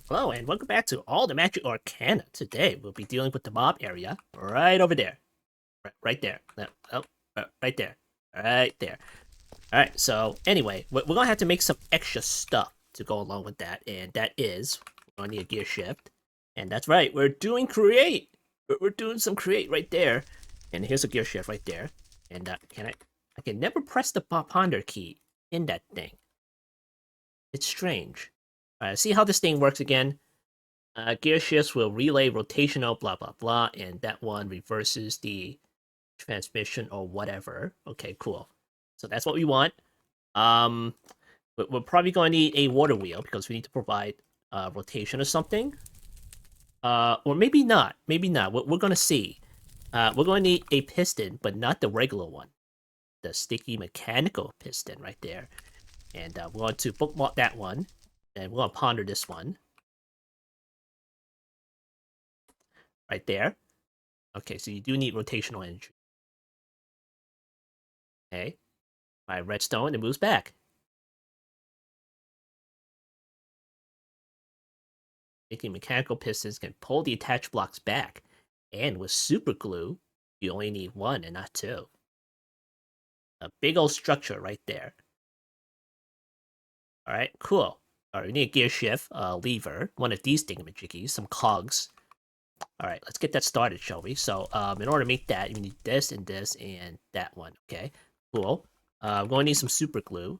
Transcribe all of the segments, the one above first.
Hello and welcome back to All the Magic Arcana. Today we'll be dealing with the mob area right over there. Right there. Right there. Right there. Alright, so anyway, we're gonna have to make some extra stuff to go along with that, and that is, we're gonna need a gear shift. And that's right, we're doing create! We're doing some create right there. And here's a gear shift right there. And I can never press the ponder key in that thing. It's strange. Alright, see how this thing works again? Gear shifts will relay rotational, blah, blah, blah, and that one reverses the transmission or whatever. Okay, cool. So that's what we want. But we're probably going to need a water wheel because we need to provide rotation or something. Or maybe not. Maybe not. We're going to see. We're going to need a piston, but not the regular one. The sticky mechanical piston right there. And we're going to bookmark that one. And we're going to ponder this one. Right there. Okay, so you do need rotational energy. Okay. My redstone, it moves back. Making mechanical pistons can pull the attached blocks back. And with super glue, you only need one and not two. A big old structure right there. Alright, cool. Alright, we need a gear shift, lever, one of these thingamajiggies, some cogs. Alright, let's get that started, shall we? So, in order to make that, you need this and that one, okay? Cool. We're going to need some super glue.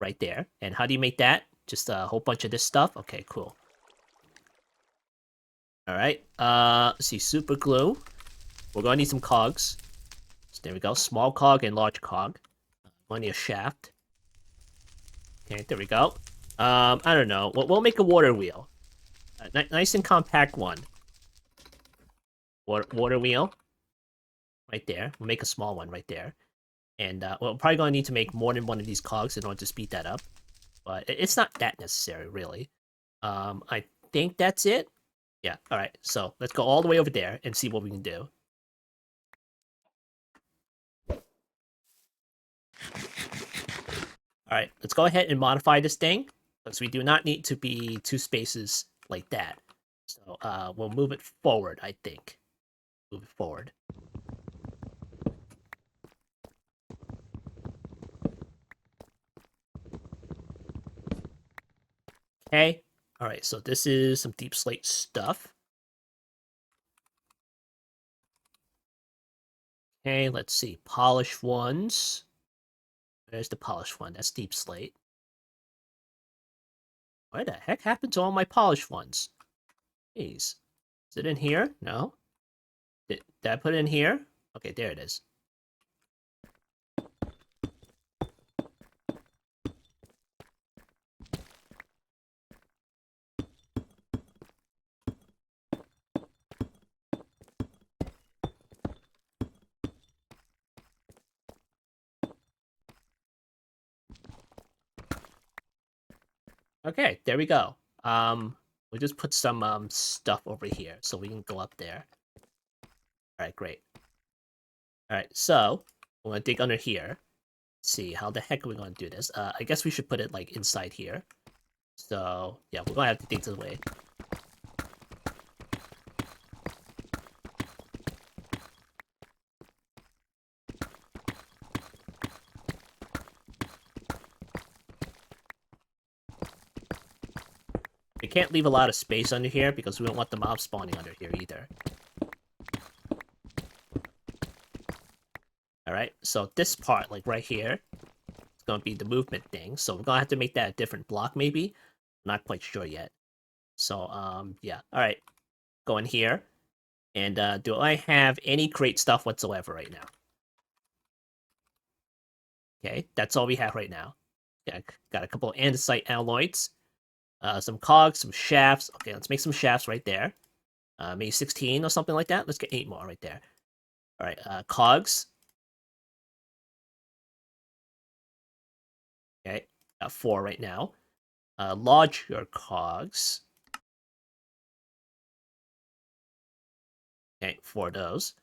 Right there. And how do you make that? Just a whole bunch of this stuff? Okay, cool. Alright, let's see, super glue. We're gonna need some cogs. So there we go, small cog and large cog. We'll need a shaft. Okay, there we go. I don't know, we'll make a water wheel. Nice and compact one. Water wheel. Right there, we'll make a small one right there. And we're probably gonna need to make more than one of these cogs in order to speed that up. But it's not that necessary, really. I think that's it. Yeah, alright, so let's go all the way over there and see what we can do. Alright, let's go ahead and modify this thing, because we do not need to be two spaces like that. So, we'll move it forward, I think. Move it forward. Okay, alright, so this is some deep slate stuff. Okay, let's see, polished ones. There's the polished one, that's deep slate. What the heck happened to all my polished ones? Jeez. Is it in here? No? Did I put it in here? Okay, there it is. Okay, there we go. We'll just put some stuff over here so we can go up there. Alright, great. Alright, so we're gonna dig under here. Let's see, how the heck are we gonna do this? I guess we should put it like inside here. So yeah, we're gonna have to dig this way. We can't leave a lot of space under here because we don't want the mob spawning under here either. Alright, so this part, like right here, is gonna be the movement thing. So we're gonna have to make that a different block maybe. I'm not quite sure yet. So, yeah. Alright, go in here. And do I have any crate stuff whatsoever right now? Okay, that's all we have right now. Yeah, got a couple of andesite alloys. Some cogs, some shafts. Okay, let's make some shafts right there. Maybe 16 or something like that. Let's get 8 more right there. Alright, cogs. Okay, got 4 right now. Larger cogs. Okay, 4 of those.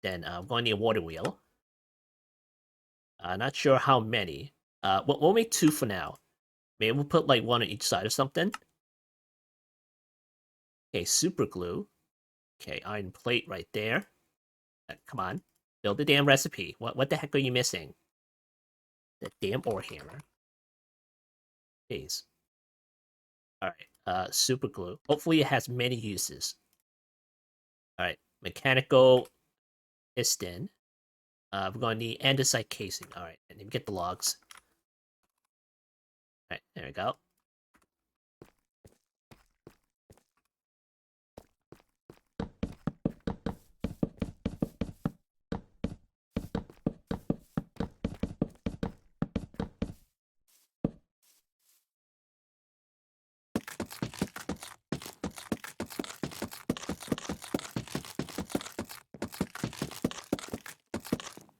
Then I'm going to need a water wheel. Not sure how many. We'll make 2 for now. Maybe we'll put like 1 on each side or something. Okay, super glue. Okay, iron plate right there. Come on, build the damn recipe. What the heck are you missing? The damn ore hammer. Jeez. Alright, super glue. Hopefully it has many uses. Alright, mechanical piston. We're gonna need andesite casing. Alright, and then get the logs. Alright, there we go.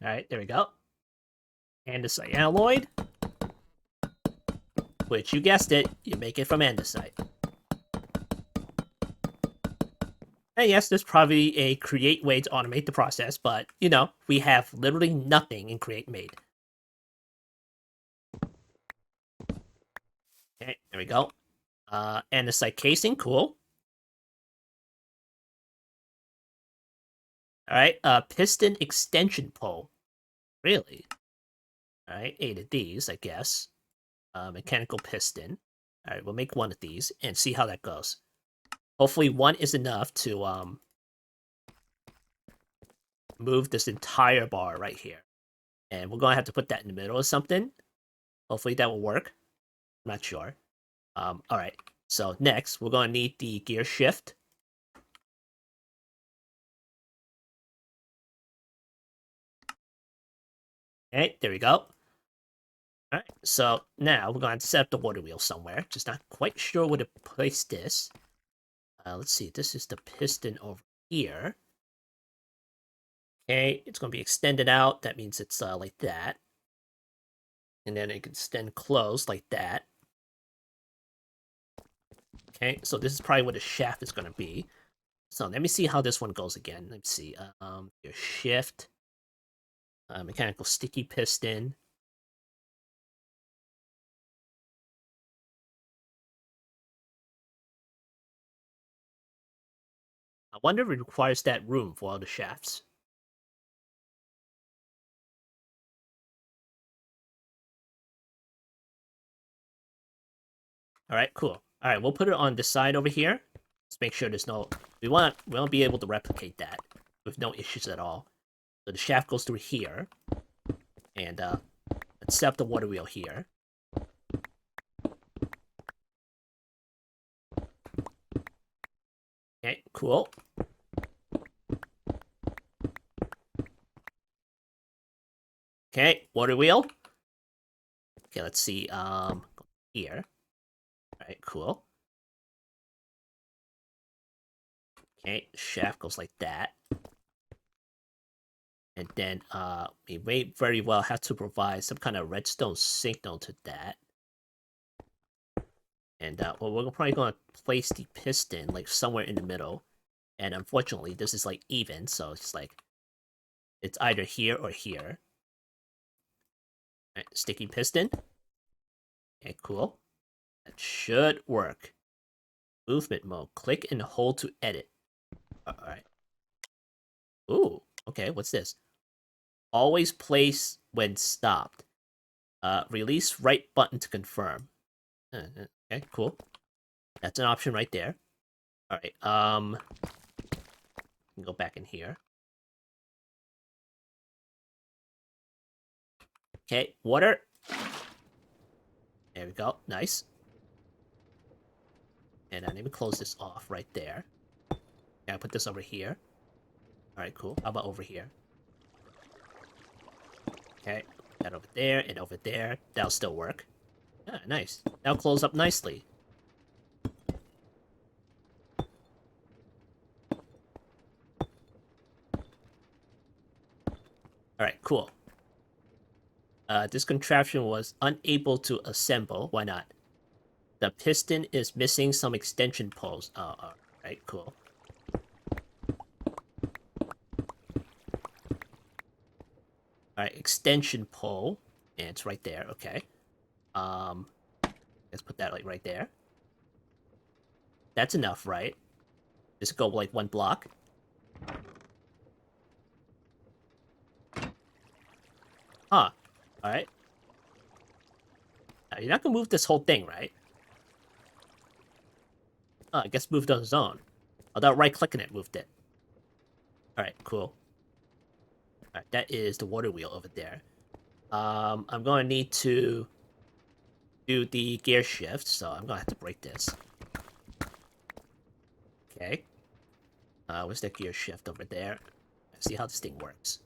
Alright, there we go. Andesite alloy. Which, you guessed it, you make it from andesite. And yes, there's probably a create way to automate the process, but, you know, we have literally nothing in create made. Okay, there we go. Andesite casing, cool. Alright, piston extension pole. Really? Alright, 8 of these, I guess. Mechanical piston. Alright, we'll make one of these and see how that goes. Hopefully one is enough to, move this entire bar right here. And we're gonna have to put that in the middle or something. Hopefully that will work. I'm not sure. Alright, so next, we're gonna need the gear shift. Okay, there we go. Alright, so now we're going to set up the water wheel somewhere. Just not quite sure where to place this. Let's see, this is the piston over here. Okay, it's going to be extended out. That means it's like that. And then it can extend closed like that. Okay, so this is probably where the shaft is going to be. So let me see how this one goes again. Let's see. Your shift. Mechanical sticky piston. I wonder if it requires that room for all the shafts. Alright, cool. Alright, we'll put it on this side over here. Let's make sure there's no... We won't be able to replicate that with no issues at all. So the shaft goes through here. And let's set up the water wheel here. Okay, cool. Okay, water wheel. Okay, let's see. Here. Alright, cool. Okay, shaft goes like that. And then we may very well have to provide some kind of redstone signal to that. And well, we're probably going to place the piston like somewhere in the middle. And unfortunately, this is like even, so it's like it's either here or here. Right, sticky piston. Okay, cool. That should work. Movement mode. Click and hold to edit. Alright. Ooh, okay, what's this? Always place when stopped. Release right button to confirm. Okay, cool. That's an option right there. Alright, can go back in here. Okay, water. There we go, nice. And let me close this off right there. Can I put this over here? Alright, cool. How about over here? Okay, that over there and over there. That'll still work. Ah, nice. That'll close up nicely. Alright, cool. This contraption was unable to assemble. Why not? The piston is missing some extension poles. Oh, alright, cool. Alright, extension pole. And it's right there, okay. Let's put that like right there. That's enough, right? Just go like 1 block. Huh. Alright. You're not gonna move this whole thing, right? I guess moved on its own. Without right-clicking it, moved it. Alright, cool. Alright, that is the water wheel over there. I'm gonna need to do the gear shift, so I'm gonna have to break this. Okay. Where's the gear shift over there? Let's see how this thing works.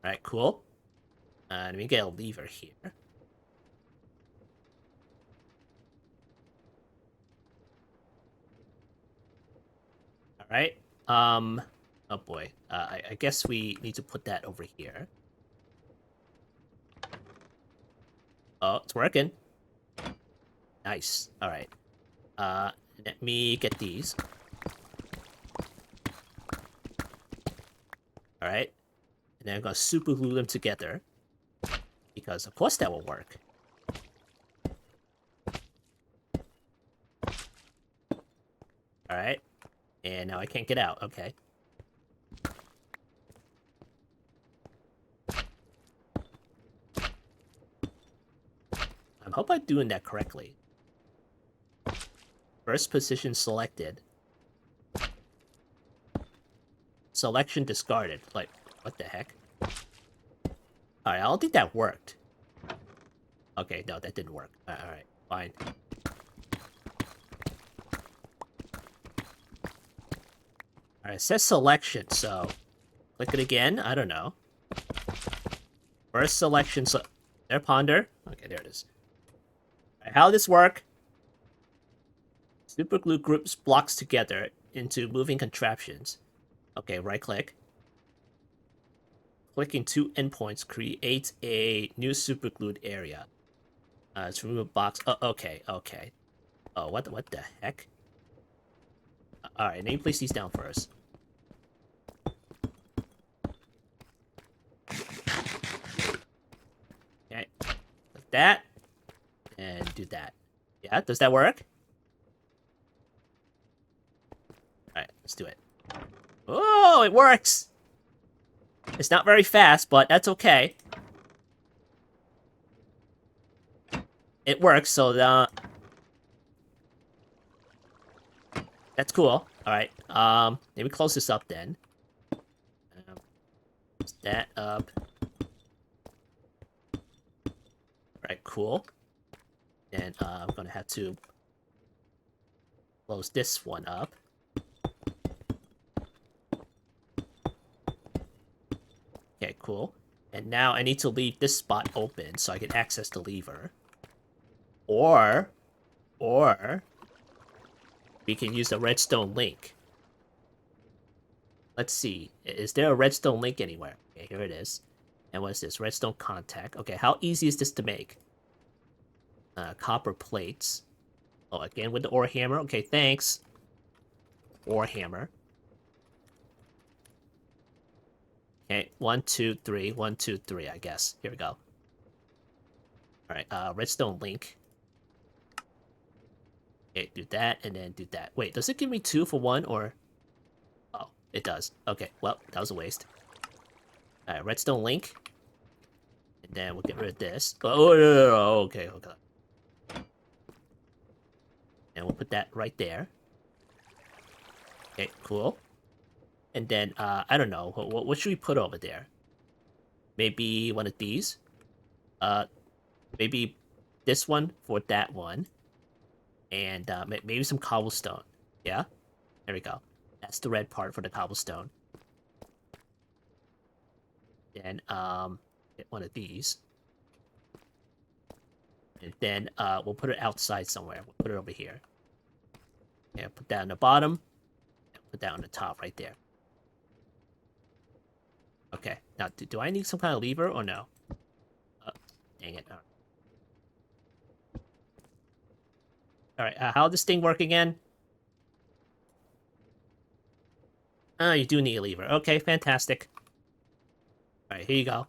Alright, cool. Let me get a lever here. Alright. Oh boy. I guess we need to put that over here. Oh, it's working. Nice. Alright. Let me get these. Alright. And then I'm gonna super glue them together. Because of course that will work. Alright. And now I can't get out. Okay. I hope I'm doing that correctly. First position selected. Selection discarded. Like, what the heck? Alright, I don't think that worked. Okay, no, that didn't work. Alright, fine. Alright, it says selection, so... Click it again? I don't know. First selection, so... There, ponder. Okay, there it is. Alright, how does this work? Superglue groups blocks together into moving contraptions. Okay, right-click. Clicking 2 endpoints creates a new superglued area. Let's remove a box. Oh, okay, okay. Oh, what the heck? Alright, let me place these down first. Okay, like that. And do that. Yeah, does that work? Alright, let's do it. Oh, it works! It's not very fast, but that's okay. It works, so that's cool. Alright, let me close this up then. Close that up. Alright, cool. And I'm gonna have to close this one up. Okay, cool. And now I need to leave this spot open so I can access the lever. Or we can use a redstone link. Let's see. Is there a redstone link anywhere? Okay, here it is. And what is this? Redstone contact. Okay, how easy is this to make? Copper plates. Oh, again with the ore hammer. Okay, thanks. Ore hammer. Okay, 1, 2, 3. 1, 2, 3, I guess. Here we go. Alright, redstone link. Okay, do that, and then do that. Wait, does it give me 2 for 1, or... Oh, it does. Okay, well, that was a waste. Alright, redstone link. And then we'll get rid of this. Oh, no, okay, okay. And we'll put that right there. Okay, cool. And then, I don't know. What should we put over there? Maybe one of these? Maybe this one for that one. And maybe some cobblestone. Yeah? There we go. That's the red part for the cobblestone. Then, get one of these. And then, we'll put it outside somewhere. We'll put it over here. Yeah, put that on the bottom. And put that on the top right there. Okay. Now, do I need some kind of lever or no? Dang it. Alright, how does this thing work again? Oh, you do need a lever. Okay, fantastic. Alright, here you go.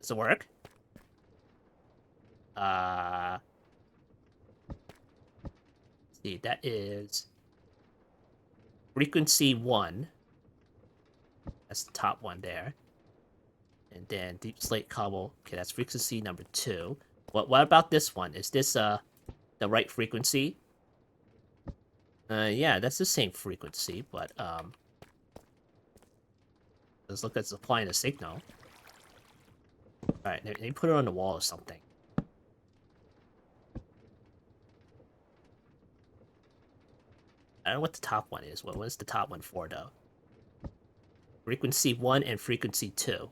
Does it work? See, that is frequency 1. That's the top one there. And then deep slate cobble. Okay, that's frequency number 2. What about this one? Is this the right frequency? Yeah, that's the same frequency, but let's look at supplying the signal. Alright, maybe put it on the wall or something. I don't know what the top one is. What is the top one for, though? Frequency 1 and frequency 2.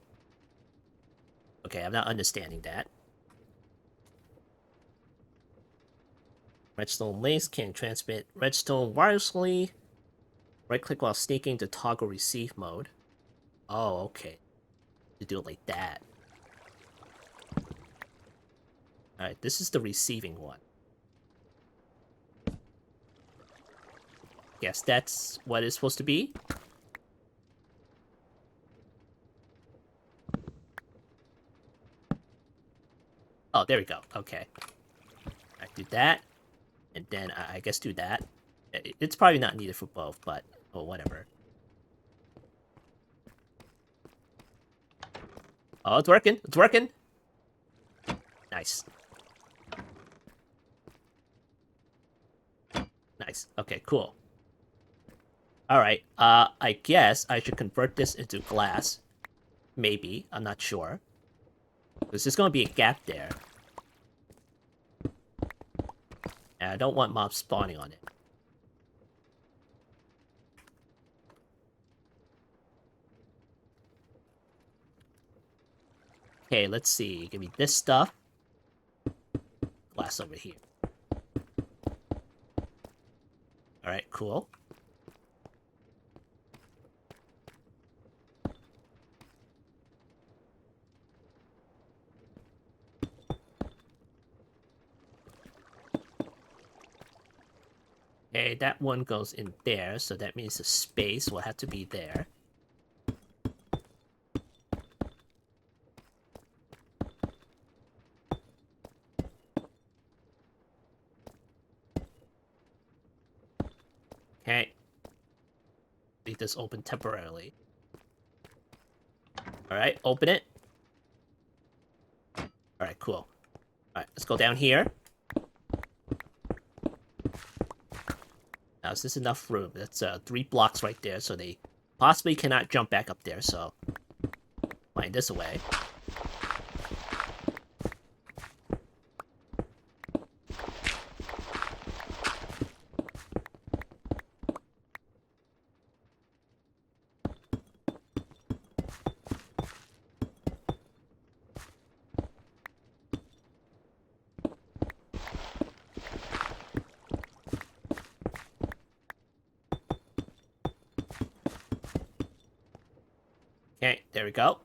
Okay, I'm not understanding that. Redstone links can transmit redstone wirelessly. Right-click while sneaking to toggle receive mode. Oh, okay. To do it like that. Alright, this is the receiving one. Guess that's what it's supposed to be. Oh, there we go. Okay. I do that. And then I guess do that. It's probably not needed for both, but oh, whatever. Oh, it's working. It's working. Nice. Nice. Okay, cool. Alright, I guess I should convert this into glass. Maybe. I'm not sure. There's just gonna be a gap there. And I don't want mobs spawning on it. Okay, let's see. Give me this stuff. Glass over here. Alright, cool. Okay, that one goes in there, so that means the space will have to be there. Okay. Leave this open temporarily. Alright, open it. Alright, cool. Alright, let's go down here. Now, is this enough room? That's 3 blocks right there, so they possibly cannot jump back up there, so... Find this away. Okay, there we go.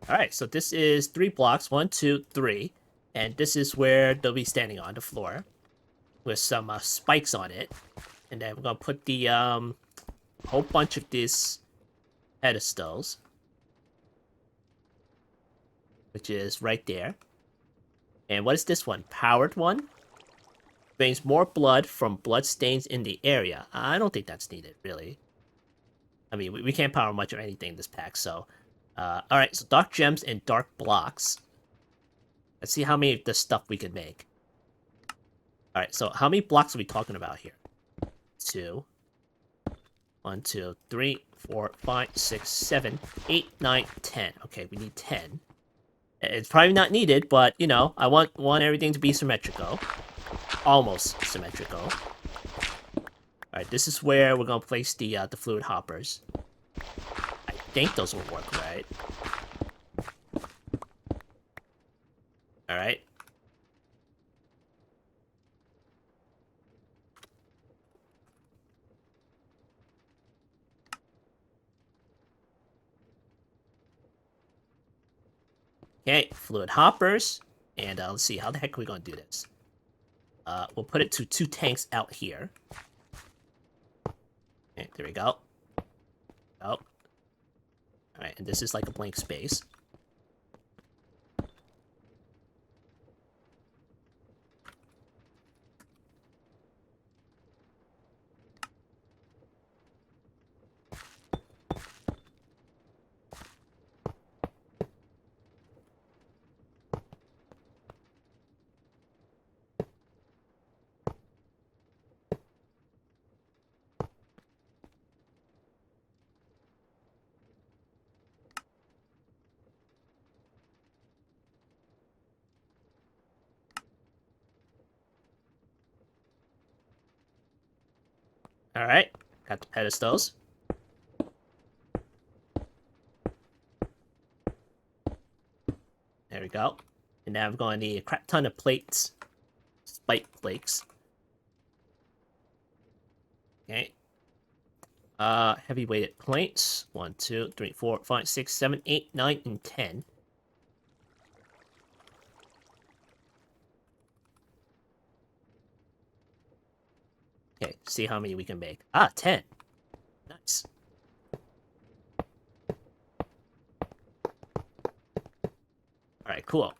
Alright, so this is 3 blocks. 1, 2, 3. And this is where they'll be standing on the floor. With some spikes on it. And then we're gonna put the whole bunch of these pedestals. Which is right there. And what is this one? Powered one? Drains more blood from blood stains in the area. I don't think that's needed, really. I mean, we can't power much of anything in this pack, so... Alright, so dark gems and dark blocks. Let's see how many of this stuff we can make. Alright, so how many blocks are we talking about here? 2. 1, 2, 3, 4, 5, 6, 7, 8, 9, 10. Okay, we need 10. It's probably not needed, but, you know, I want everything to be symmetrical. Almost symmetrical. Alright, this is where we're gonna place the fluid hoppers. I think those will work, right? Alright. Okay, fluid hoppers. And let's see, how the heck are we gonna do this? We'll put it to 2 tanks out here. Okay, there we go. Oh. Alright, and this is like a blank space. Alright, got the pedestals. There we go. And now I'm going to need a crap ton of plates. Spike plates. Okay. Heavy weighted plates. 1, 2, 3, 4, 5, 6, 7, 8, 9, and 10. Okay, see how many we can make. 10. Nice. Alright, cool.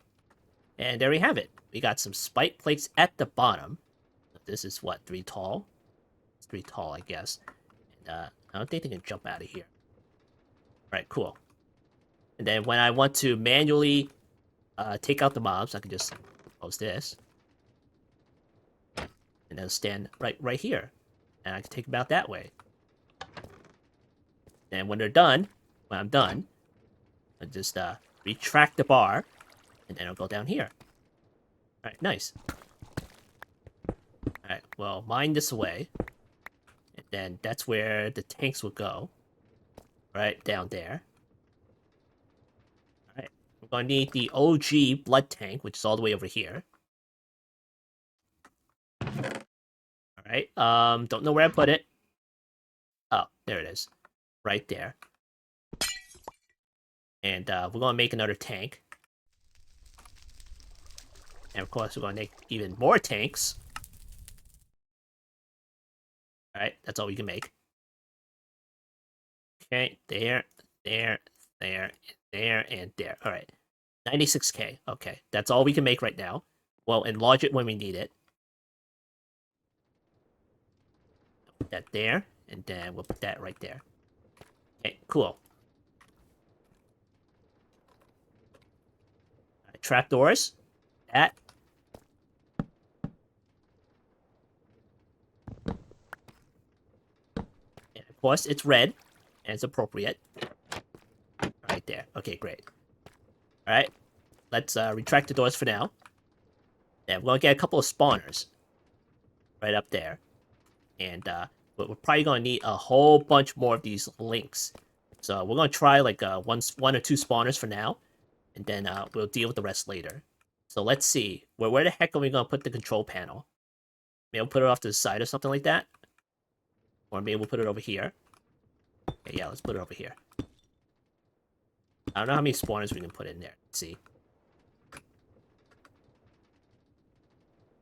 And there we have it. We got some spike plates at the bottom. This is what, 3 tall? It's 3 tall, I guess. And I don't think they can jump out of here. Alright, cool. And then when I want to manually take out the mobs, I can just close this. And then stand right here. And I can take them out that way. And when they're done, when I'm done, I just retract the bar, and then I'll go down here. Alright, nice. Alright, well, mine this way. And then that's where the tanks will go. Right down there. Alright, we're gonna need the OG blood tank, which is all the way over here. Alright, don't know where I put it. Oh, there it is. Right there. And we're gonna make another tank. And of course, we're gonna make even more tanks. Alright, that's all we can make. Okay, there, and there. Alright. 96k. Okay, that's all we can make right now. We'll enlarge it when we need it. Put that there, and then we'll put that right there. Okay, cool. Right, trapdoors. That. And of course, it's red, and it's appropriate. Right there. Okay, great. Alright, let's retract the doors for now. And we're gonna get a couple of spawners. Right up there. And we're probably gonna need a whole bunch more of these links. So we're gonna try like one or two spawners for now, and then we'll deal with the rest later. So let's see, where the heck are we gonna put the control panel? Maybe we'll put it off to the side or something like that, or maybe we'll put it over here. Okay, yeah, let's put it over here. I don't know how many spawners we can put in there. Let's see.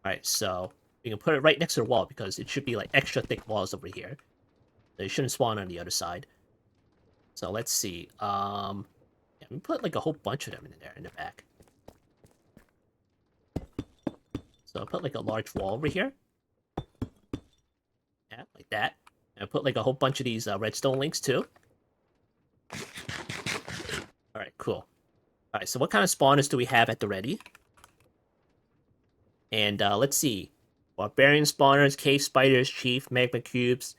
Alright, so we can put it right next to the wall because it should be like extra thick walls over here. They shouldn't spawn on the other side. So let's see. Yeah, we put like a whole bunch of them in there in the back. So I'll put like a large wall over here. Yeah, like that. And I'll put like a whole bunch of these redstone links too. Alright, cool. Alright, so what kind of spawners do we have at the ready? And let's see. Barbarian spawners, cave spiders, chief, magma cubes.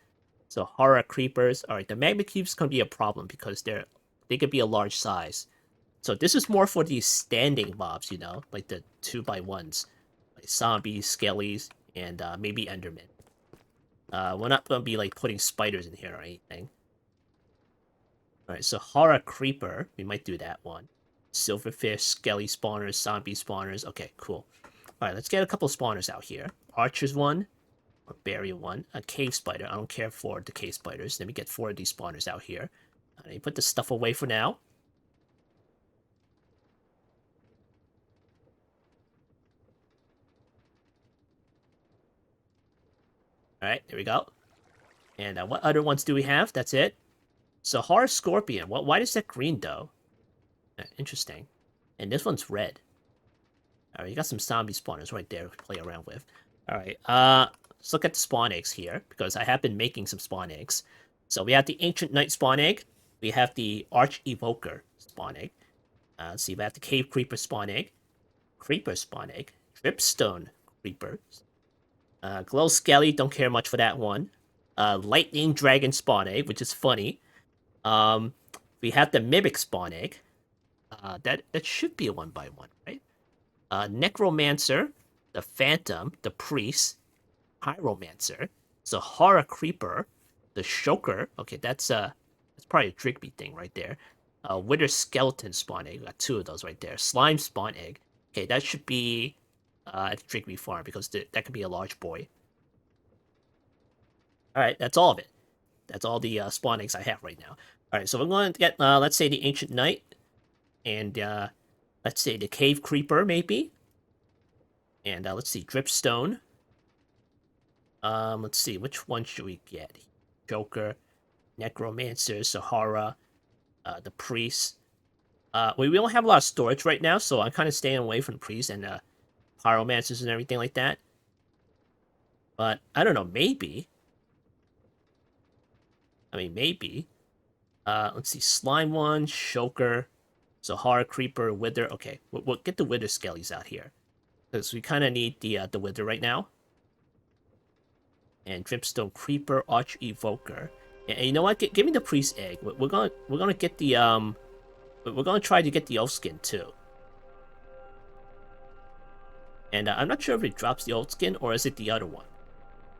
So horror creepers. Alright, the magma cubes can be a problem because they could be a large size. So this is more for these standing mobs, you know, like the 2x1s. Like zombies, skellies, and maybe endermen. We're not gonna be like putting spiders in here or anything. Alright, so horror creeper, we might do that one. Silverfish, skelly spawners, zombie spawners. Okay, cool. Alright, let's get a couple spawners out here. Archers one, barbarian one, a cave spider. I don't care for the cave spiders. Let me get 4 of these spawners out here. Let me put the stuff away for now. Alright, there we go. And what other ones do we have? That's it. So horror scorpion. Why is that green though? Interesting. And this one's red. Alright, you got some zombie spawners right there to play around with. Alright, let's look at the spawn eggs here, because I have been making some spawn eggs. So we have the Ancient Knight spawn egg. We have the Arch Evoker spawn egg. Let's see, we have the Cave Creeper spawn egg. Creeper spawn egg. Dripstone Creeper. Glow Skelly, don't care much for that one. Lightning Dragon spawn egg, which is funny. We have the Mimic spawn egg. That should be a 1x1, right? Necromancer, the Phantom, the Priest, Pyromancer, Sahara creeper, the choker. Okay, that's probably a Drigby thing right there. Wither skeleton spawn egg. We got 2 of those right there. Slime spawn egg. Okay, that should be at Drigby farm because that could be a large boy. All right, that's all of it. That's all the spawn eggs I have right now. All right, so we're going to get let's say the ancient knight, and let's say the cave creeper maybe, and let's see dripstone. Let's see which one should we get? Joker, necromancer, Sahara, the priest. We don't have a lot of storage right now, so I'm kind of staying away from the priests and pyromancers and everything like that. But I don't know, maybe. I mean, maybe. Let's see, slime one, choker, Sahara creeper, wither. Okay, we'll get the wither skellies out here because we kind of need the wither right now. And dripstone creeper, arch evoker. And you know what? Give me the priest egg. We're gonna get the we're gonna try to get the elf skin too. And I'm not sure if it drops the old skin or is it the other one.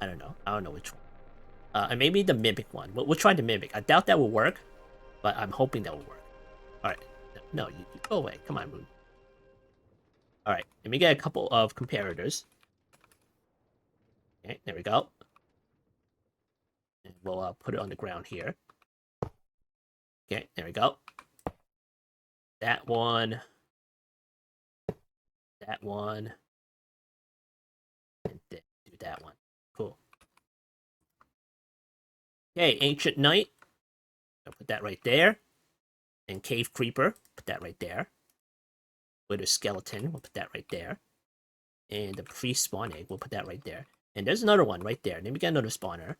I don't know. I don't know which one. And maybe the mimic one. We'll try the mimic. I doubt that will work, but I'm hoping that will work. All right. No, you go away. Come on, Moon. All right. Let me get a couple of comparators. Okay, there we go. And we'll put it on the ground here. Okay, there we go. That one. That one. And do that one. Cool. Okay, ancient knight. I'll put that right there. And cave creeper. Put that right there. Wither skeleton. We'll put that right there. And the priest spawn egg. We'll put that right there. And there's another one right there. Then we got another spawner.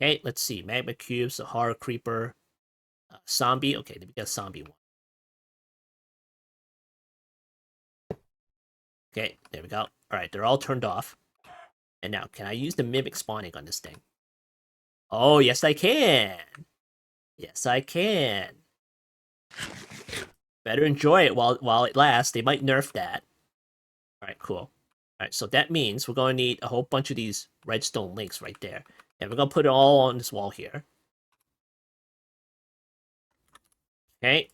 Okay, let's see. Magma cube, Sahara creeper, zombie. Okay, then we got a zombie one. Okay, there we go. All right, they're all turned off. And now, can I use the mimic spawning on this thing? Oh, yes, I can. Yes, I can. Better enjoy it while it lasts. They might nerf that. All right, cool. All right, so that means we're going to need a whole bunch of these redstone links right there. And we're going to put it all on this wall here. Okay,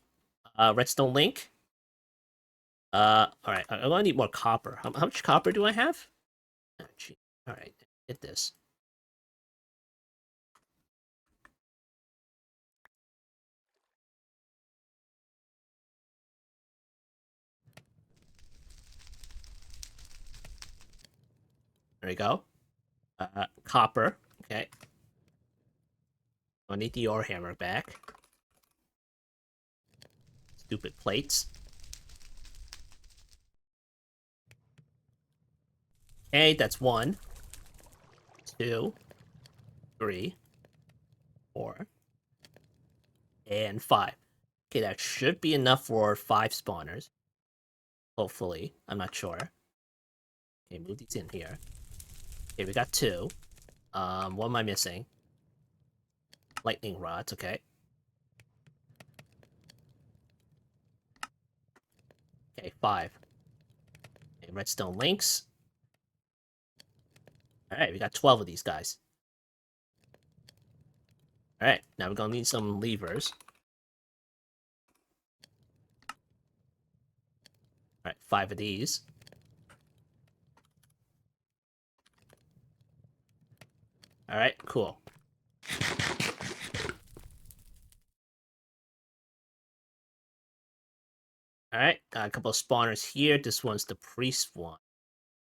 redstone link. Alright, I'm gonna need more copper. How much copper do I have? Oh, gee. Alright, get this. There we go. Copper. Okay. I need the ore hammer back. Stupid plates. Okay, that's 1, 2, 3, 4, and 5. Okay, that should be enough for 5 spawners. Hopefully. I'm not sure. Okay, move these in here. Okay, we got 2. What am I missing? Lightning rods, okay. Okay, 5. Okay, redstone links. Alright, we got 12 of these guys. Alright, now we're gonna need some levers. Alright, 5 of these. Alright, cool. Alright, got a couple of spawners here. This one's the priest one.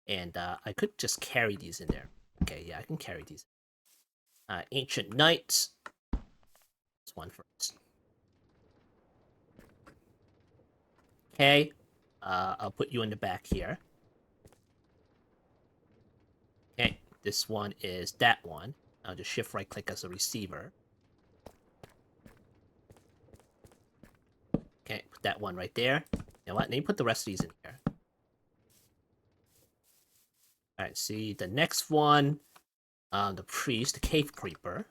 And I could just carry these in there. Okay, yeah, I can carry these. Ancient Knights. This one first. Okay, I'll put you in the back here. Okay, this one is that one. I'll just shift right click as a receiver. Okay, put that one right there. You know what? Let me put the rest of these in here. Alright, see the next one. The priest, the cave creeper.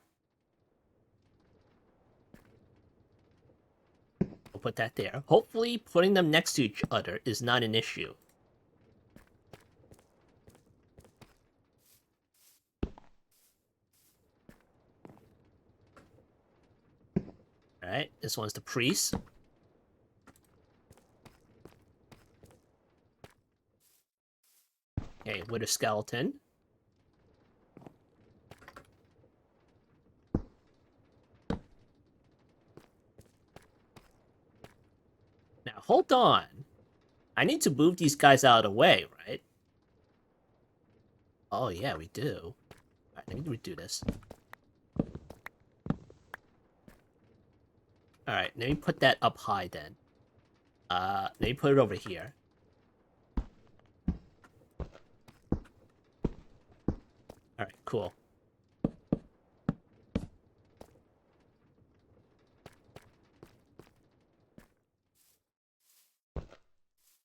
We'll put that there. Hopefully, putting them next to each other is not an issue. Alright, this one's the priest. Okay, wither skeleton. Now, hold on. I need to move these guys out of the way, right? Oh, yeah, we do. Alright, let me redo this. Alright, let me put that up high then. Let me put it over here. Alright, cool.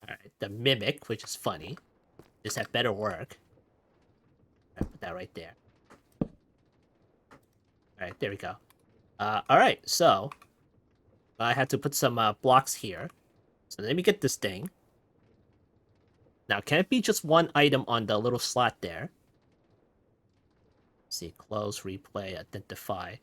Alright, the mimic, which is funny. Just had better work. Alright, put that right there. Alright, there we go. Alright, so... I had to put some blocks here. So let me get this thing. Now, can it be just one item on the little slot there? Let's see, close, replay, identify.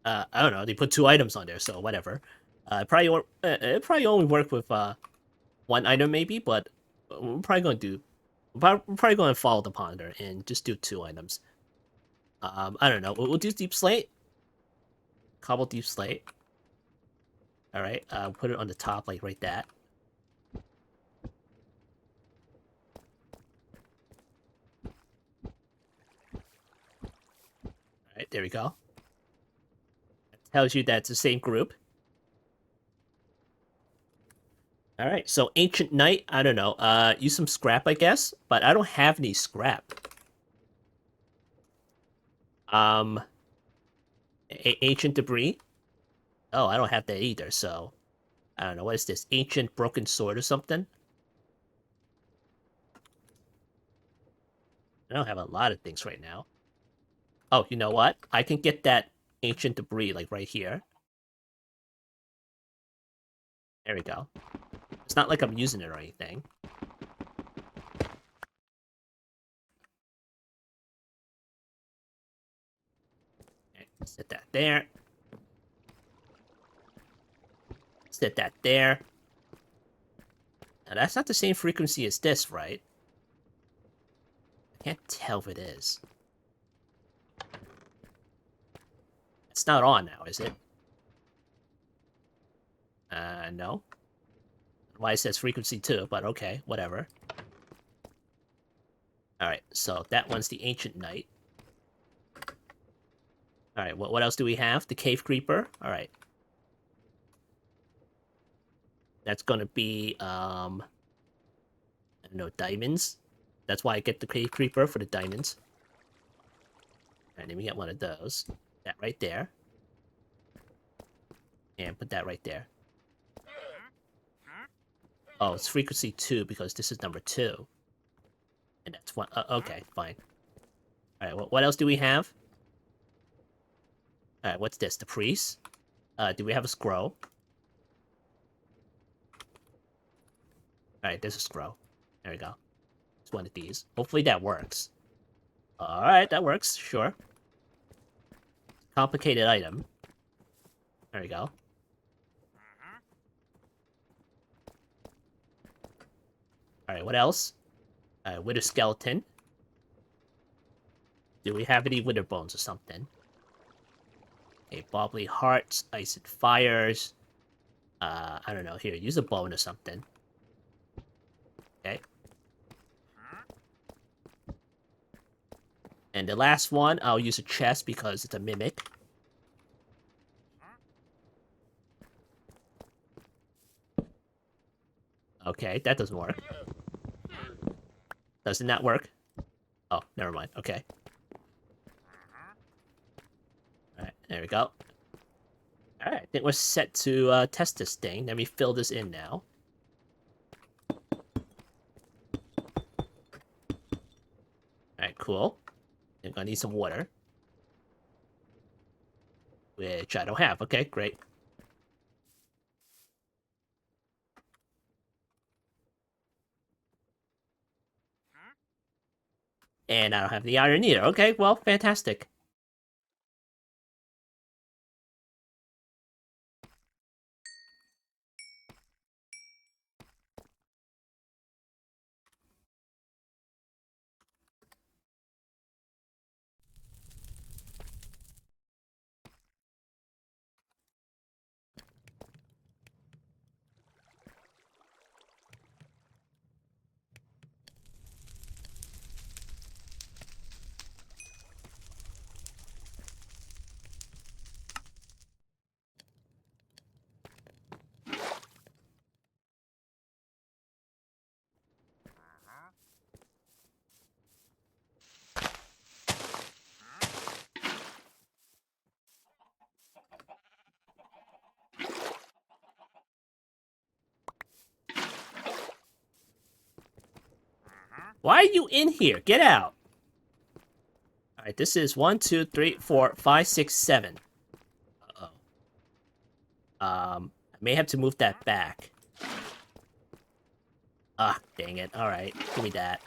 I don't know. They put 2 items on there, so whatever. It probably only work with 1 item maybe, but we're probably gonna do. We're probably gonna follow the ponder and just do 2 items. I don't know. We'll do deep slate. Cobble deep slate. All right. Put it on the top, like right that. All right. There we go. That tells you that's the same group. All right. So ancient knight. I don't know. Use some scrap, I guess, but I don't have any scrap. Ancient debris. Oh, I don't have that either. So I don't know. What is this? Ancient broken sword or something? I don't have a lot of things right now. Oh, you know what? I can get that ancient debris, like, right here. There we go. It's not like I'm using it or anything. Okay, set that there. Set that there. Now, that's not the same frequency as this, right? I can't tell if it is. It's not on now, is it? No. Why it says frequency 2, but okay, whatever. Alright, so that one's the Ancient Knight. Alright, what else do we have? The Cave Creeper. Alright. That's gonna be, I don't know, diamonds. That's why I get the Cave Creeper, for the diamonds. Alright, let me get one of those. That right there. And put that right there. Oh, it's frequency 2 because this is number 2. And that's 1. Okay, fine. Alright, what else do we have? Alright, what's this? The priest? Do we have a scroll? Alright, there's a scroll. There we go. It's one of these. Hopefully that works. Alright, that works. Sure. Complicated item. There we go. Alright, what else? Wither skeleton. Do we have any wither bones or something? Okay, bobbly hearts, ice and fires. I don't know. Here, use a bone or something. Okay. And the last one, I'll use a chest because it's a mimic. Okay, that doesn't work. Doesn't that work? Oh, never mind. Okay. Alright, there we go. Alright, I think we're set to test this thing. Let me fill this in now. cool. I'm gonna need some water. Which I don't have. Okay, great. And I don't have the iron either. Okay, well, fantastic. Why are you in here? Get out. Alright, this is 1, 2, 3, 4, 5, 6, 7. Uh-oh. I may have to move that back. Ah, dang it. Alright, give me that.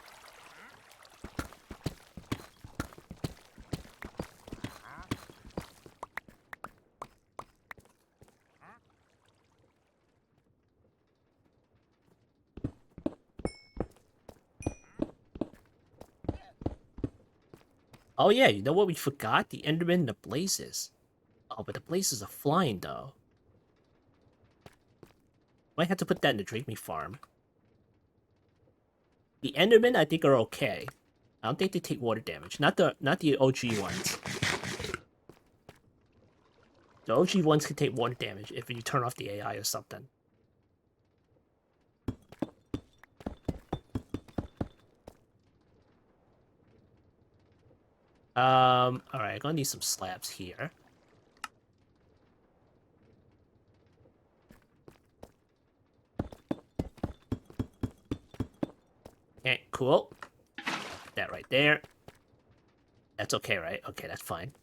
Oh yeah, you know what we forgot? The Enderman and the Blazes. Oh, but the Blazes are flying, though. Might have to put that in the Drink Me farm. The Endermen, I think, are okay. I don't think they take water damage. Not the OG ones. The OG ones can take water damage if you turn off the AI or something. Alright, I'm gonna need some slabs here. Okay, cool. That right there. That's okay, right? Okay, that's fine.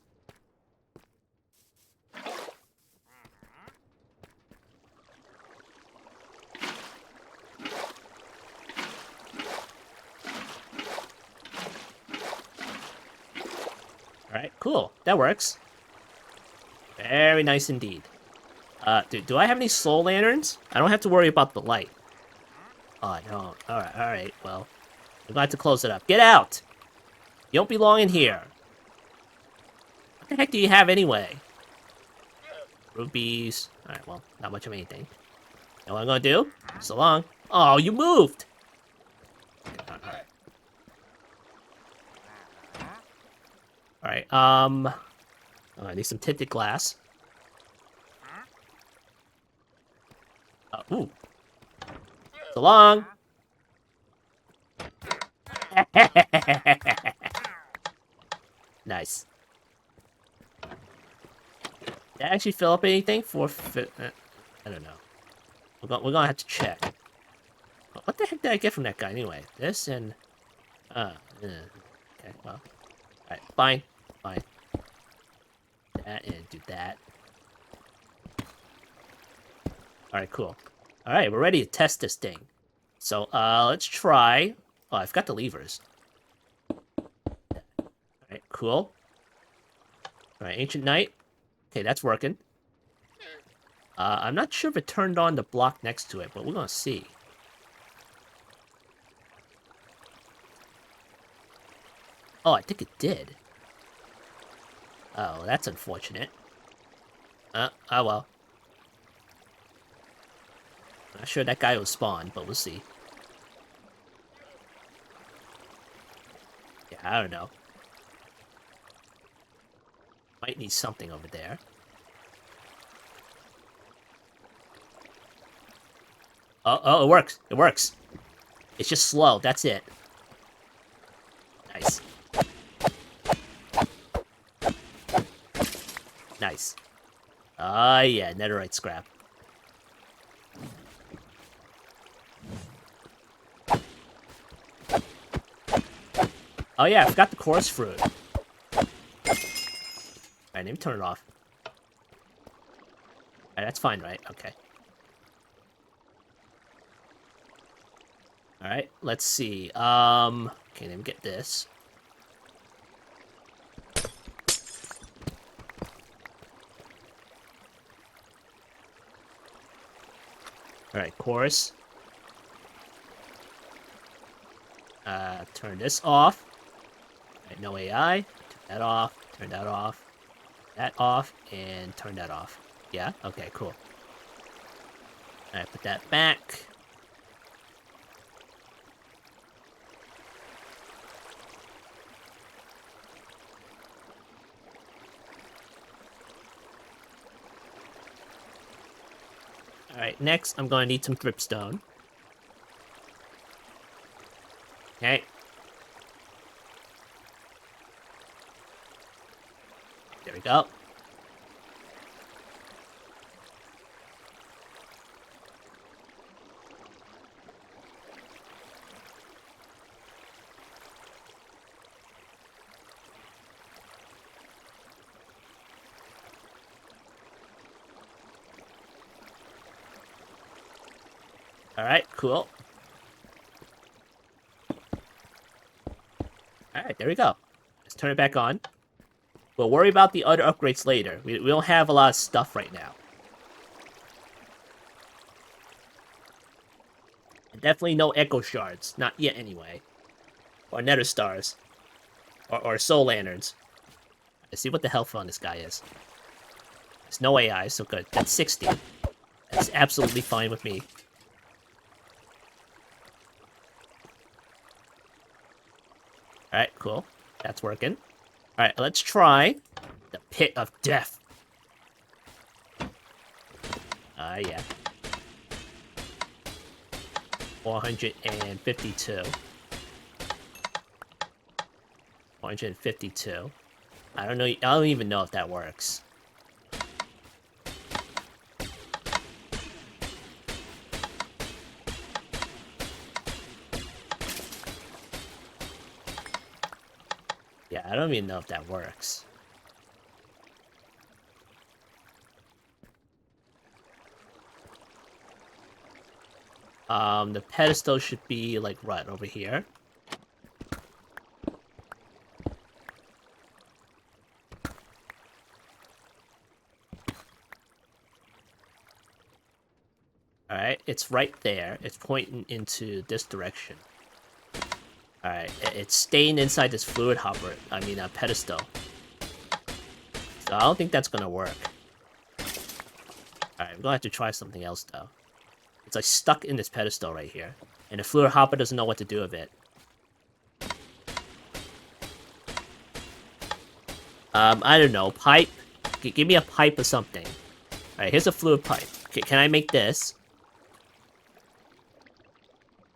Alright, cool. That works. Very nice indeed. Do I have any soul lanterns? I don't have to worry about the light. Oh, I don't. Alright, well. I'm gonna have to close it up. Get out! You don't belong in here. What the heck do you have anyway? Rubies. Alright, well, not much of anything. You know what I'm gonna do? So long. Oh, you moved! Alright. Alright, oh, I need some tinted glass. Ooh. So long! Nice. Did I actually fill up anything for... I don't know. We're gonna have to check. What the heck did I get from that guy anyway? This and... okay, well... Alright, fine. Fine. That and do that. Alright, cool. Alright, we're ready to test this thing. So, let's try... Oh, I've got the levers. Alright, cool. Alright, Ancient Knight. Okay, that's working. I'm not sure if it turned on the block next to it, but we're gonna see. Oh, I think it did. Oh, that's unfortunate. Oh well. Not sure that guy will spawn, but we'll see. Yeah, I don't know. Might need something over there. Oh, it works. It works. It's just slow. That's it. Nice. Nice. Ah, yeah, netherite scrap. Oh yeah, I forgot the chorus fruit. Alright, let me turn it off. Alright, that's fine, right? Okay. Alright, let's see. Okay, let me get this. Alright, chorus. Turn this off. Alright, no AI. Turn that off. Turn that off. That off. And turn that off. Yeah? Okay, cool. Alright, put that back. Alright, next I'm going to need some dripstone. Okay. There we go. Alright, cool. Alright, there we go. Let's turn it back on. We'll worry about the other upgrades later. We don't have a lot of stuff right now. And definitely no echo shards. Not yet, anyway. Or nether stars. Or soul lanterns. Let's see what the health on this guy is. There's no AI, so good. That's 60. That's absolutely fine with me. Alright, cool. That's working. Alright, let's try the Pit of Death. Yeah. 452. 452. I don't know. I don't even know if that works. Yeah, I don't even know if that works. The pedestal should be like right over here. Alright, it's right there. It's pointing into this direction. Alright, it's staying inside this fluid hopper. I mean, a pedestal. So I don't think that's gonna work. Alright, I'm gonna have to try something else, though. It's like stuck in this pedestal right here. And the fluid hopper doesn't know what to do with it. I don't know. Pipe? Give me a pipe or something. Alright, here's a fluid pipe. Okay, can I make this?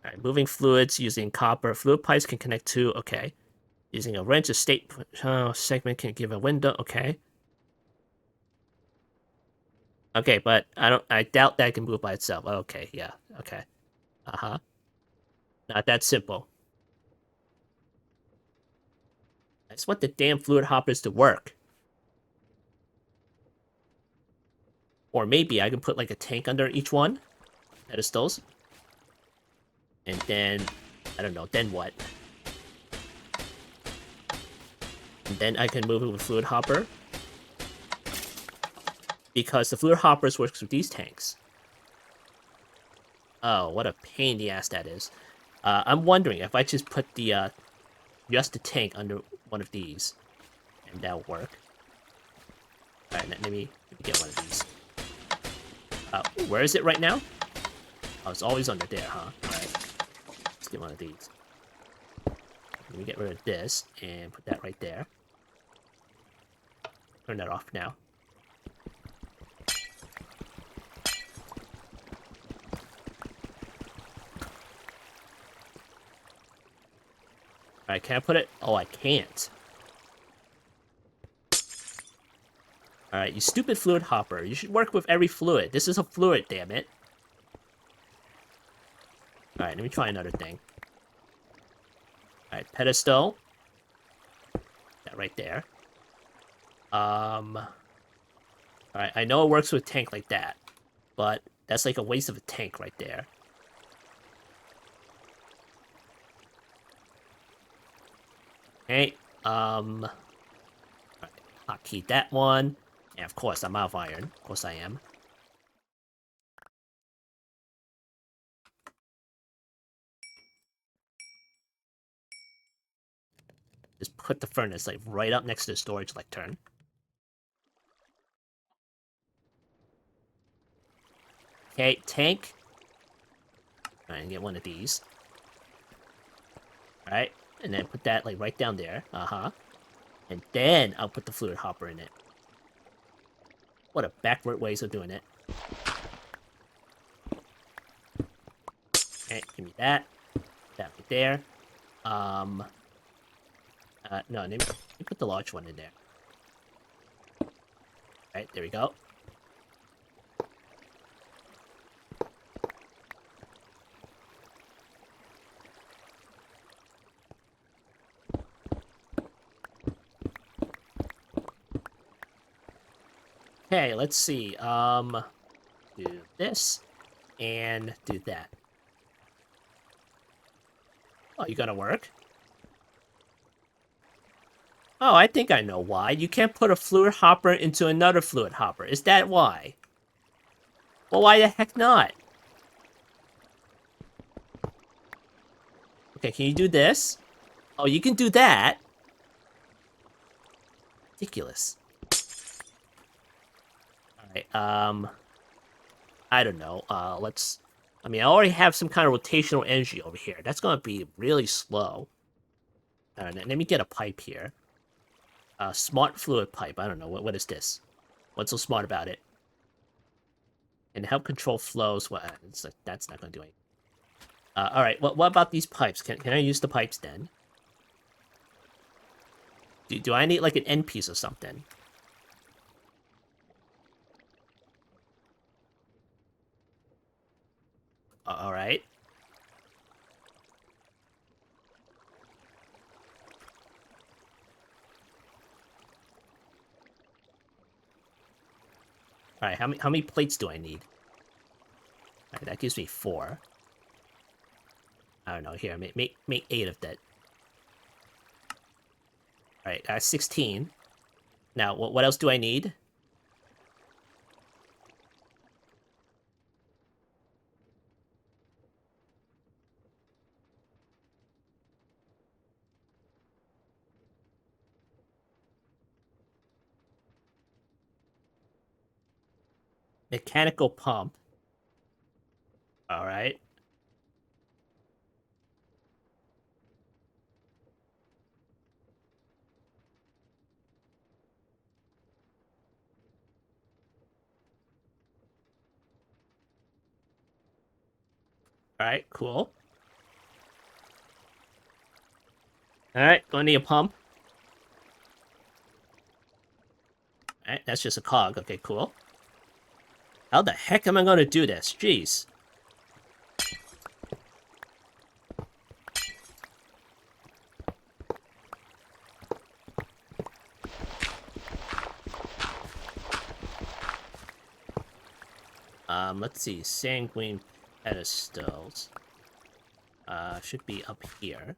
Alright, moving fluids using copper. Fluid pipes can connect to... Okay. Using a wrench, a state segment can give a window. Okay. Okay, but I doubt that can move by itself. Okay, yeah. Okay. Uh-huh. Not that simple. I just want the damn fluid hoppers to work. Or maybe I can put like a tank under each one. Pedestals. And then, I don't know, then what? And then I can move it with fluid hopper. Because the fluid hoppers works with these tanks. Oh, what a pain in the ass that is. I'm wondering if I just put the, just the tank under one of these. And that'll work. Alright, let me get one of these. Where is it right now? Oh, it's always under there, huh? Alright. Let's get one of these. Let me get rid of this and put that right there. Turn that off now. Alright, can I put it? Oh, I can't. Alright, you stupid fluid hopper. You should work with every fluid. This is a fluid, damn it. Alright, let me try another thing. Alright, pedestal. that right there. Alright, I know it works with a tank like that, but that's like a waste of a tank right there. Okay, I'll keep that one. And of course, I'm out of iron. Of course I am. Just put the furnace like right up next to the storage lectern. Okay, tank. Alright, get one of these. Alright, and then put that like right down there. And then I'll put the fluid hopper in it. What a backward ways of doing it. Okay, give me that. That right there. No, let me put the large one in there. Alright, there we go. Okay, let's see. Do this and do that. Oh, you gotta work? Oh, I think I know why. You can't put a fluid hopper into another fluid hopper. Is that why? Well, why the heck not? Okay, can you do this? Oh, you can do that? Ridiculous. Alright, I don't know. Let's... I mean, I already have some kind of rotational energy over here. That's gonna be really slow. Alright, let me get a pipe here. Smart fluid pipe. I don't know. What is this? What's so smart about it? And help control flows. Well, it's like, that's not gonna do anything. Alright, what about these pipes? Can I use the pipes then? Do I need like an end piece or something? Alright. Alright, how many plates do I need? Alright, that gives me 4. I don't know, here, make 8 of that. Alright, 16. Now, what else do I need? Mechanical pump. Alright. Alright, cool. Alright, gonna need a pump. Alright, that's just a cog. Okay, cool. How the heck am I gonna do this? Jeez. Let's see. Sanguine pedestals. Should be up here.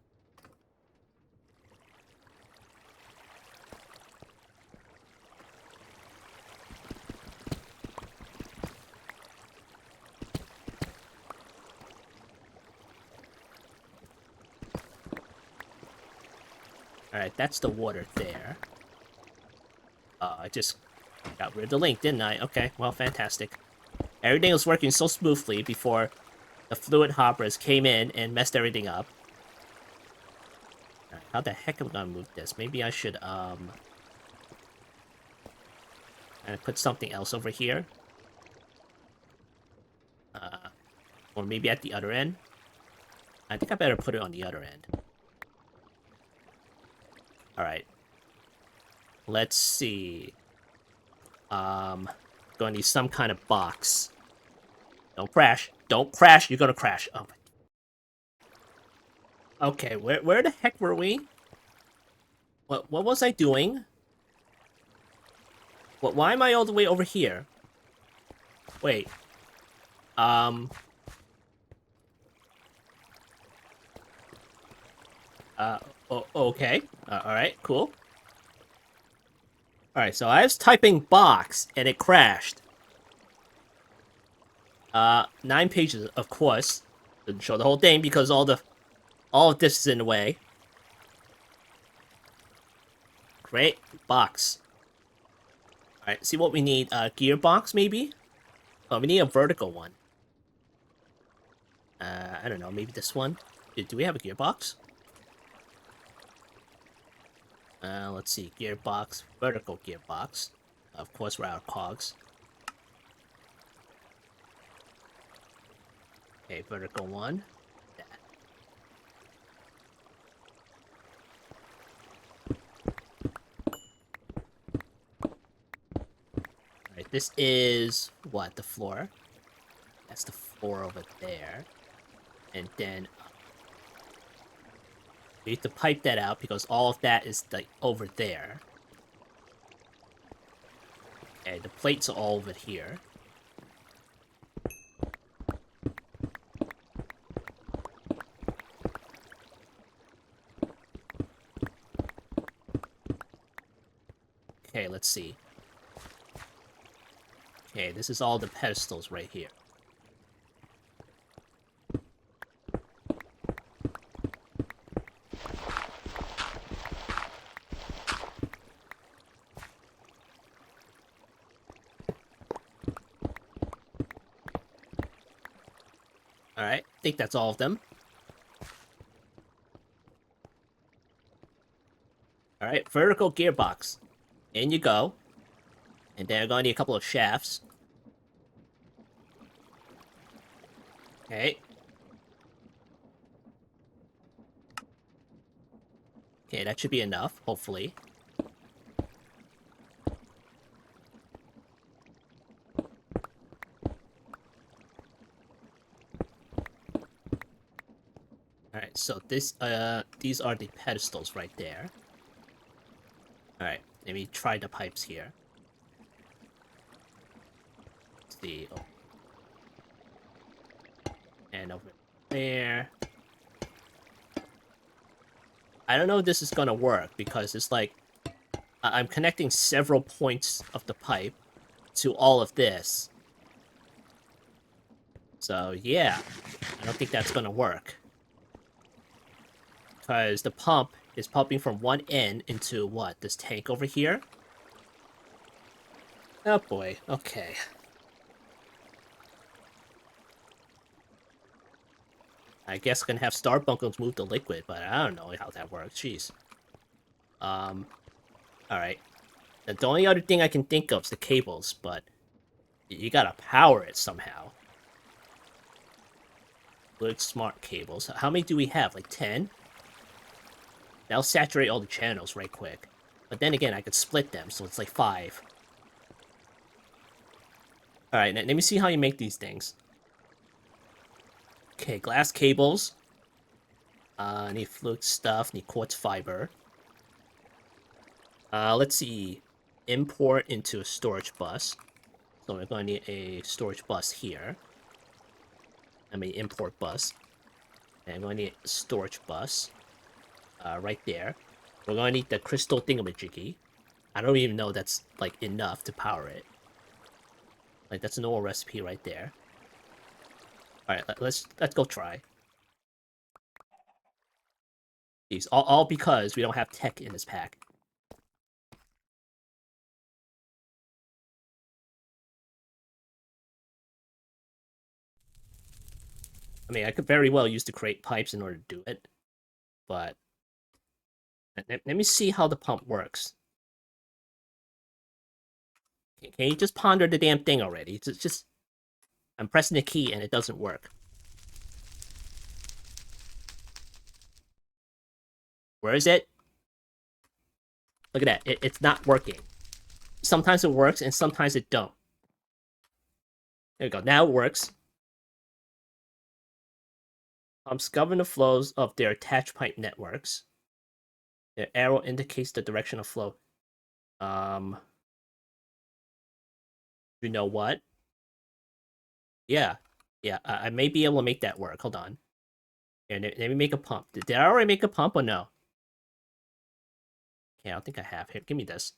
Alright, that's the water there. I just got rid of the link, didn't I? Okay, well, fantastic. Everything was working so smoothly before the fluid hoppers came in and messed everything up. Alright, how the heck am I gonna move this? Maybe I should, and put something else over here. Or maybe at the other end. I think I better put it on the other end. Alright. Let's see. Gonna need some kind of box. Don't crash. Don't crash. You're gonna crash. Oh my... Okay, where the heck were we? What was I doing? Why am I all the way over here? Wait. Um. Okay. Alright, cool. Alright, so I was typing box, and it crashed. 9 pages, of course. Didn't show the whole thing because all of this is in the way. Great. Box. Alright, see what we need. Gearbox, maybe? Oh, we need a vertical one. I don't know, maybe this one? Do we have a gearbox? Let's see. Gearbox. Vertical gearbox. Of course, we're out of cogs. Okay, vertical one. Alright, this is... what? The floor? That's the floor over there. And then... we need to pipe that out because all of that is, like, over there. Okay, the plates are all over here. Okay, let's see. Okay, this is all the pedestals right here. Alright, I think that's all of them. Alright, vertical gearbox. In you go. And then I'm gonna need a couple of shafts. Okay. Okay, that should be enough, hopefully. Alright, so these are the pedestals right there. Alright, let me try the pipes here. Let's see. Oh. And over there. I don't know if this is gonna work because it's like I'm connecting several points of the pipe to all of this. So yeah, I don't think that's gonna work. Because the pump is pumping from one end into what? This tank over here? Oh boy, okay. I guess I'm gonna have Starbunkles move the liquid, but I don't know how that works, jeez. Alright. The only other thing I can think of is the cables, but you gotta power it somehow. Good smart cables. How many do we have? Like 10? That'll saturate all the channels right quick. But then again, I could split them, so it's like 5. Alright, let me see how you make these things. Okay, glass cables. Need fluid stuff, need quartz fiber. Let's see. Import into a storage bus. So we're going to need a storage bus here. I mean, import bus. And we're going to need a storage bus. Right there. We're going to need the crystal thingamajiggy. I don't even know that's, like, enough to power it. Like, that's an old recipe right there. Alright, let's go try. These all because we don't have tech in this pack. I mean, I could very well use to create pipes in order to do it, but let me see how the pump works. Can you just ponder the damn thing already? It's just I'm pressing the key and it doesn't work. Where is it? Look at that. It's not working. Sometimes it works and sometimes it don't. There we go. Now it works. Pumps govern the flows of their attached pipe networks. The arrow indicates the direction of flow. You know what? Yeah. Yeah, I may be able to make that work. Hold on. Here, let me make a pump. Did I already make a pump or no? Yeah, I don't think I have. Here, give me this.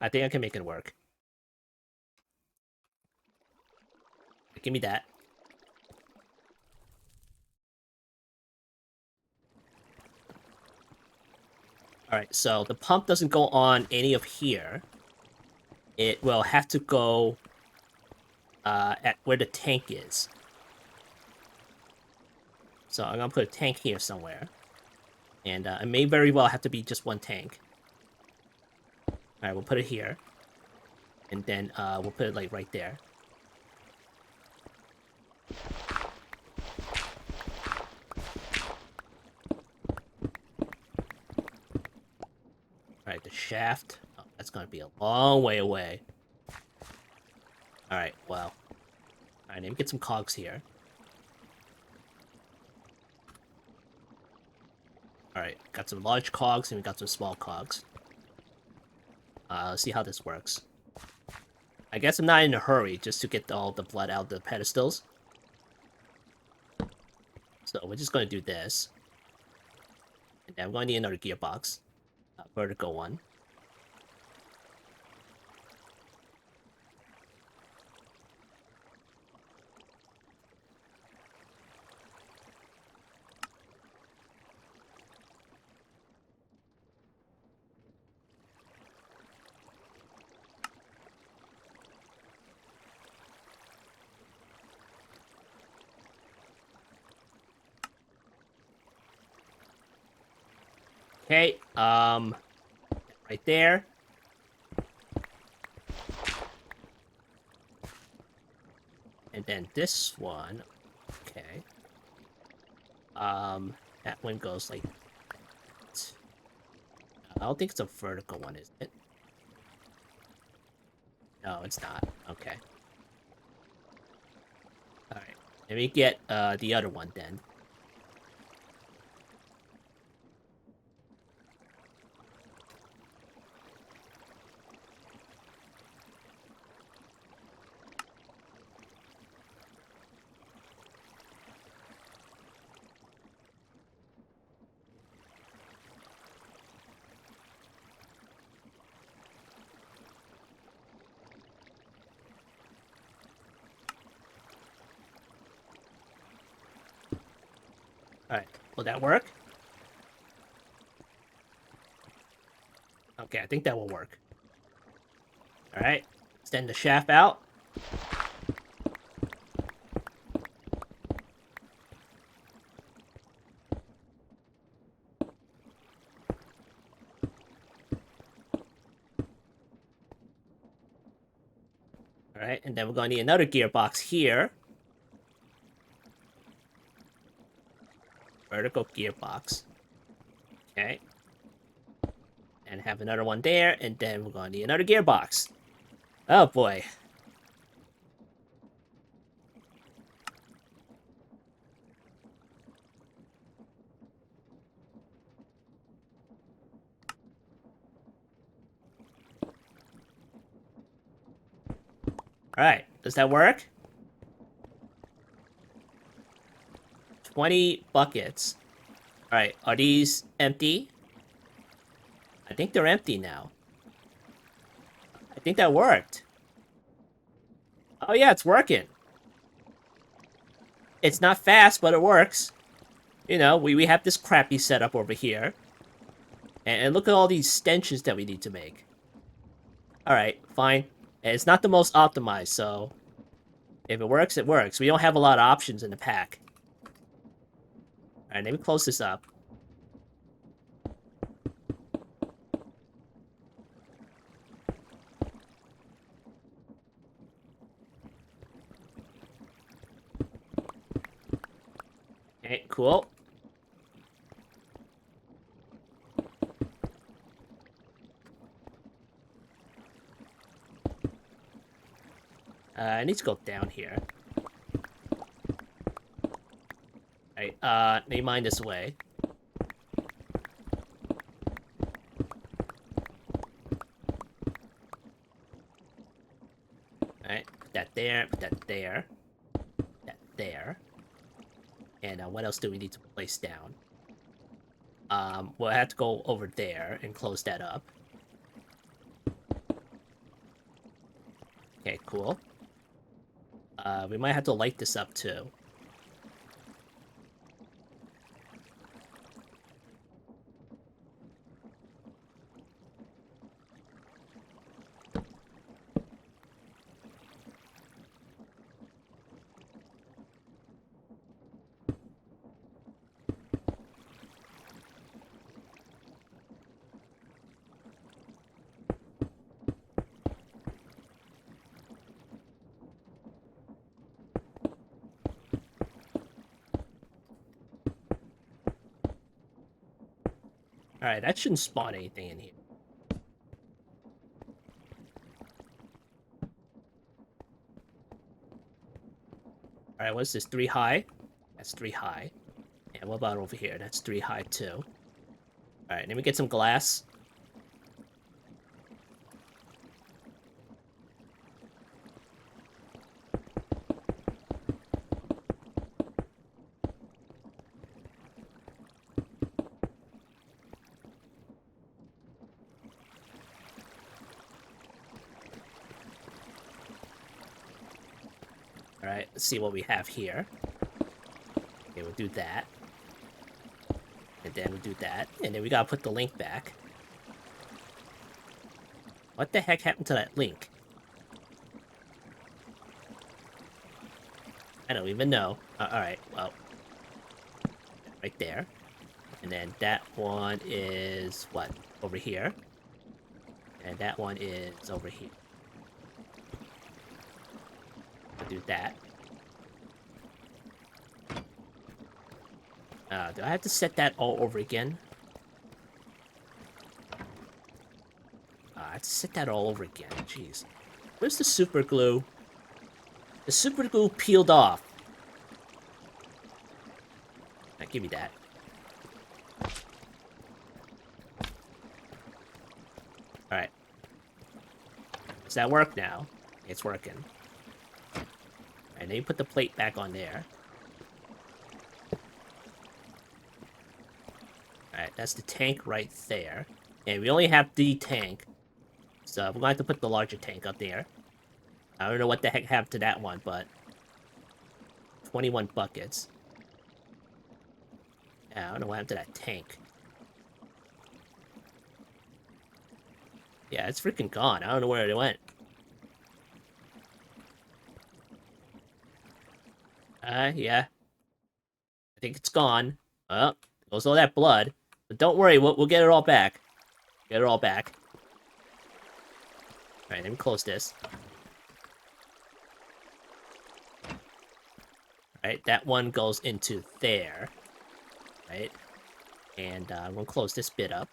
I think I can make it work. Give me that. Alright, so the pump doesn't go on any of here. It will have to go at where the tank is. So I'm gonna put a tank here somewhere. And it may very well have to be just one tank. Alright, we'll put it here. And then we'll put it like right there. Alright, the shaft. Oh, that's gonna be a long way away. Alright, well. Alright, let me get some cogs here. Alright, got some large cogs and we got some small cogs. Let's see how this works. I guess I'm not in a hurry just to get all the blood out of the pedestals. So we're just gonna do this. And then I'm gonna need another gearbox. Vertical one. Okay, right there. And then this one, okay. That one goes like that. I don't think it's a vertical one, is it? No, it's not. Okay. Alright, let me get the other one then. Alright, will that work? Okay, I think that will work. Alright, extend the shaft out. Alright, and then we're going to need another gearbox here. Vertical gearbox. Okay. And have another one there, and then we're going to need another gearbox. Oh boy. Alright, does that work? 20 buckets. Alright, are these empty? I think they're empty now. I think that worked. Oh yeah, it's working. It's not fast, but it works. You know, we have this crappy setup over here. And look at all these stenches that we need to make. Alright, fine. It's not the most optimized, so... if it works, it works. We don't have a lot of options in the pack. Alright, let me close this up. Okay, cool. I need to go down here. Alright, let me mine this away. there, put that there, that there. And what else do we need to place down? We'll have to go over there and close that up. Okay, cool. We might have to light this up too. Alright, that shouldn't spawn anything in here. Alright, what's this? 3 high? That's 3 high. And what about over here? That's 3 high too. Alright, let me get some glass. Alright, let's see what we have here. Okay, we'll do that. And then we'll do that. And then we gotta put the link back. What the heck happened to that link? I don't even know. Alright, well. Right there. And then that one is, what? Over here. And that one is over here. I'll do that. Do I have to set that all over again? I have to set that all over again. Jeez. Where's the super glue? The super glue peeled off. Now, give me that. Alright. Does that work now? It's working. And then you put the plate back on there. Alright, that's the tank right there. And we only have the tank. So we're going to have to put the larger tank up there. I don't know what the heck happened to that one, but 21 buckets. Yeah, I don't know what happened to that tank. Yeah, it's freaking gone. I don't know where it went. Yeah. I think it's gone. Oh, goes all that blood. But don't worry, we'll get it all back. Get it all back. Alright, let me close this. Alright, that one goes into there. Right? And I'm gonna close this bit up.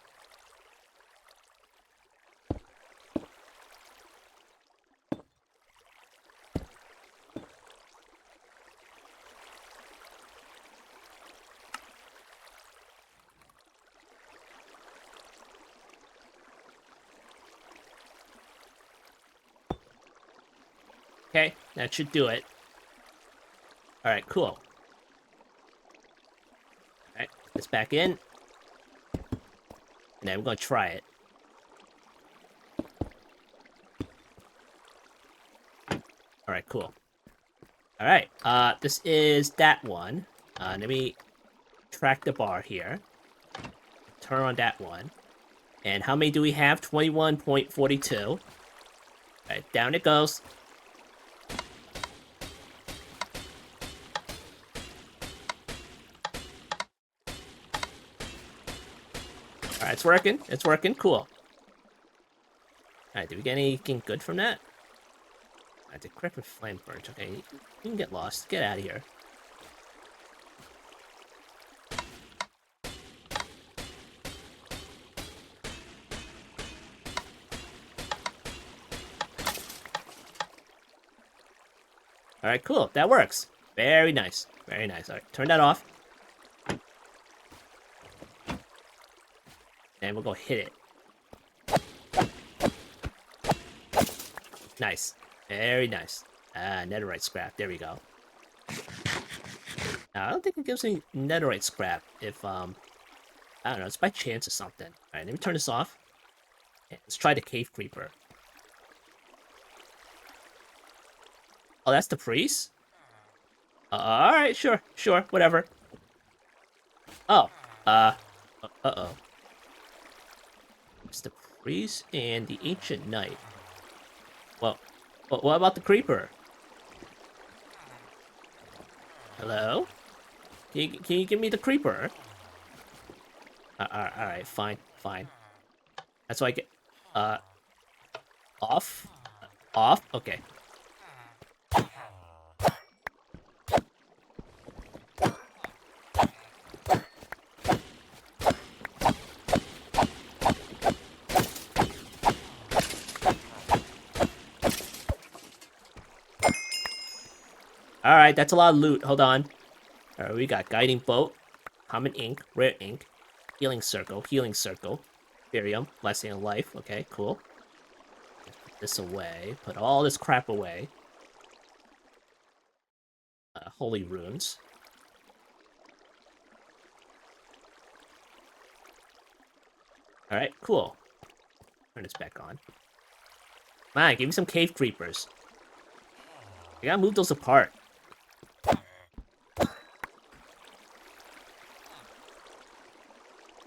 Okay, that should do it. Alright, cool. Alright, put this back in. And then we're gonna try it. Alright, cool. Alright, this is that one. Let me track the bar here. Turn on that one. And how many do we have? 21.42. Alright, down it goes. Alright, it's working. It's working. Cool. Alright, did we get anything good from that? Alright, decrepit flame birch. Okay, you can get lost. Get out of here. Alright, cool. That works. Very nice. Very nice. Alright, turn that off. And we'll go hit it. Nice. Very nice. Netherite scrap. There we go. Now, I don't think it gives me netherite scrap if, I don't know, it's by chance or something. Alright, let me turn this off. Yeah, let's try the cave creeper. Oh, that's the priest? Alright, sure, whatever. Oh, uh-oh. It's the priest and the ancient knight. Well, what about the creeper? Hello? Can you give me the creeper? Alright, fine. That's why I get, off? Off? Okay. Alright, that's a lot of loot. Hold on. Alright, we got guiding boat, common ink, rare ink, healing circle, Ethereum, blessing of life. Okay, cool. Put this away. Put all this crap away. Holy runes. Alright, cool. Turn this back on. Man, give me some cave creepers. I gotta move those apart.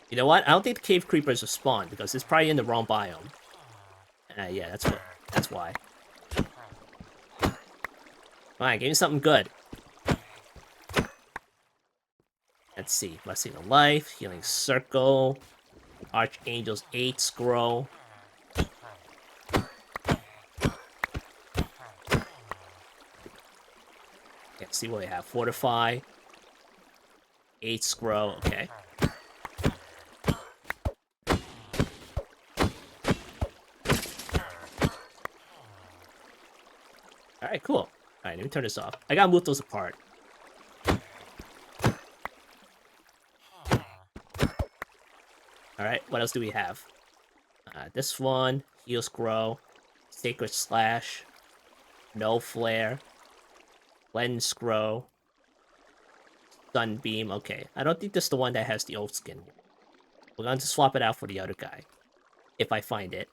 You know what? I don't think the cave creepers will spawn because it's probably in the wrong biome. Yeah, that's why. Alright, give me something good. Let's see. Blessing of life, healing circle, Archangel's 8 scroll. Let's see what we have. Fortify, 8 scroll. Okay. Alright, cool. Alright, let me turn this off. I gotta move those apart. Alright, what else do we have? This one, heal scroll, sacred slash, no flare, lens scroll, sunbeam. Okay, I don't think this is the one that has the old skin. We're going to swap it out for the other guy, if I find it.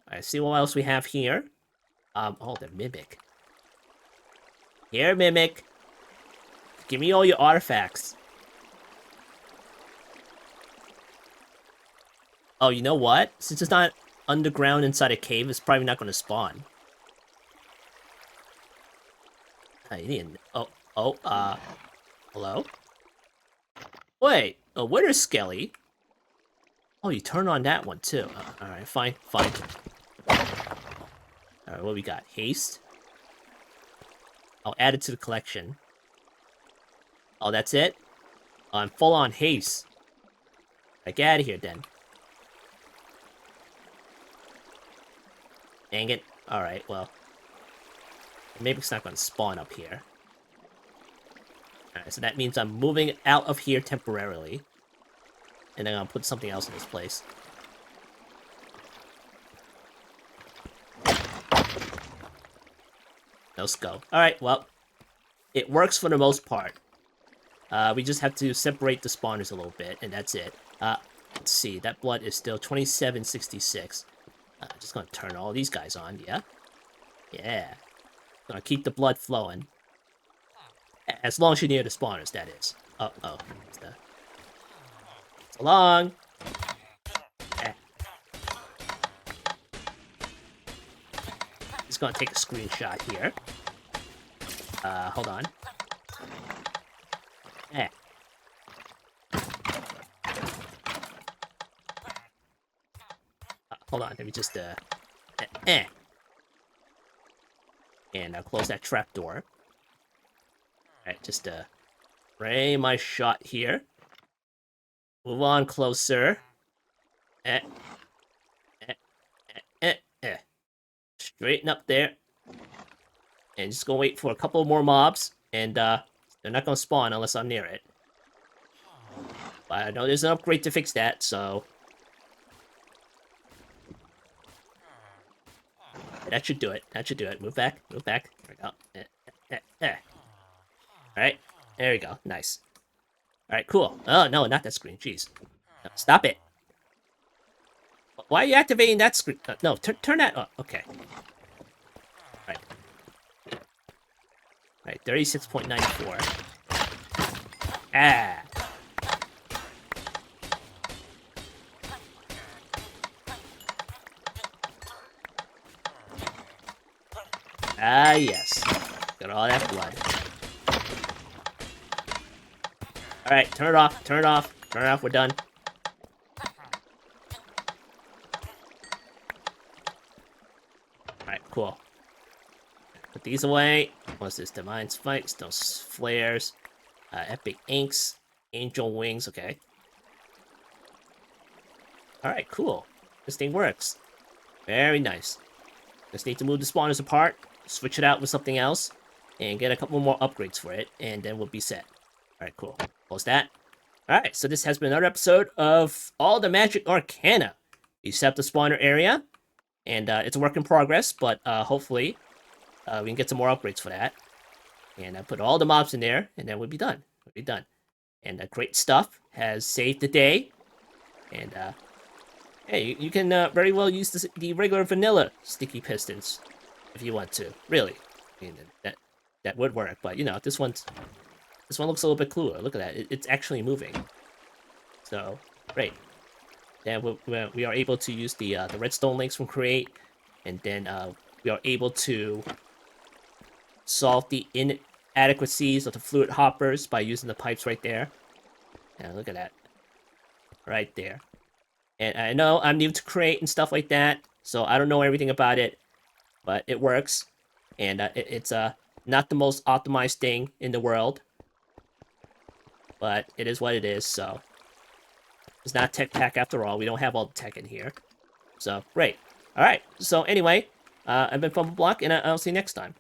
Alright, see what else we have here. Oh, the mimic. Here, mimic. Give me all your artifacts. Oh, you know what? Since it's not underground inside a cave, it's probably not going to spawn. You need hello? Wait, where's Skelly? Oh, you turn on that one, too. Alright, fine. Alright, what we got? Haste? I'll add it to the collection. Oh, that's it? Oh, I'm full on haste. Get out of here, then. Dang it. Alright, well. Maybe it's not going to spawn up here. Alright, so that means I'm moving out of here temporarily. And then I'm going to put something else in this place. Let's go. Alright, well. It works for the most part. We just have to separate the spawners a little bit, and that's it. Let's see, that blood is still 2766. Just gonna turn all these guys on, yeah? Yeah. Gonna keep the blood flowing. As long as you're near the spawners, that is. Uh-oh. So long! Just gonna take a screenshot here. Hold on. Hold on, let me just, And I'll close that trapdoor. Alright, just, frame my shot here. Move on closer. Straighten up there. And just gonna wait for a couple more mobs. And, they're not gonna spawn unless I'm near it. But I know there's an upgrade to fix that, so... That should do it. Move back. There we we go. Alright, there we go. Nice. Alright, cool. Oh, no, not that screen. Jeez. No, stop it. Why are you activating that screen? No, turn that up. Okay. Alright. Alright, 36.94. Ah. Ah, yes. Got all that blood. Alright, turn it off. Turn it off. Turn it off. We're done. Alright, cool. Put these away. What's this? Divine Spikes, those flares, epic inks, angel wings, okay. Alright, cool. This thing works. Very nice. Just need to move the spawners apart, switch it out with something else, and get a couple more upgrades for it, and then we'll be set. Alright, cool. Close that. Alright, so this has been another episode of All the Magic Arcana. We set up the spawner area, and it's a work in progress, but hopefully we can get some more upgrades for that. And I put all the mobs in there, and then we'll be done. We'll be done. And great stuff has saved the day. And hey, you can very well use the regular vanilla sticky pistons if you want to. Really, I mean that would work. But you know, this one looks a little bit cooler. Look at that; it's actually moving. So great. Then we are able to use the redstone links from Create, and then we are able to solve the inadequacies of the fluid hoppers by using the pipes right there. Yeah, look at that. Right there. And I know I'm new to Create and stuff like that, so I don't know everything about it, but it works. And it's not the most optimized thing in the world, but it is what it is, so. It's not tech pack after all. We don't have all the tech in here. So, great. Alright, so anyway, I've been FumbleBlock, and I'll see you next time.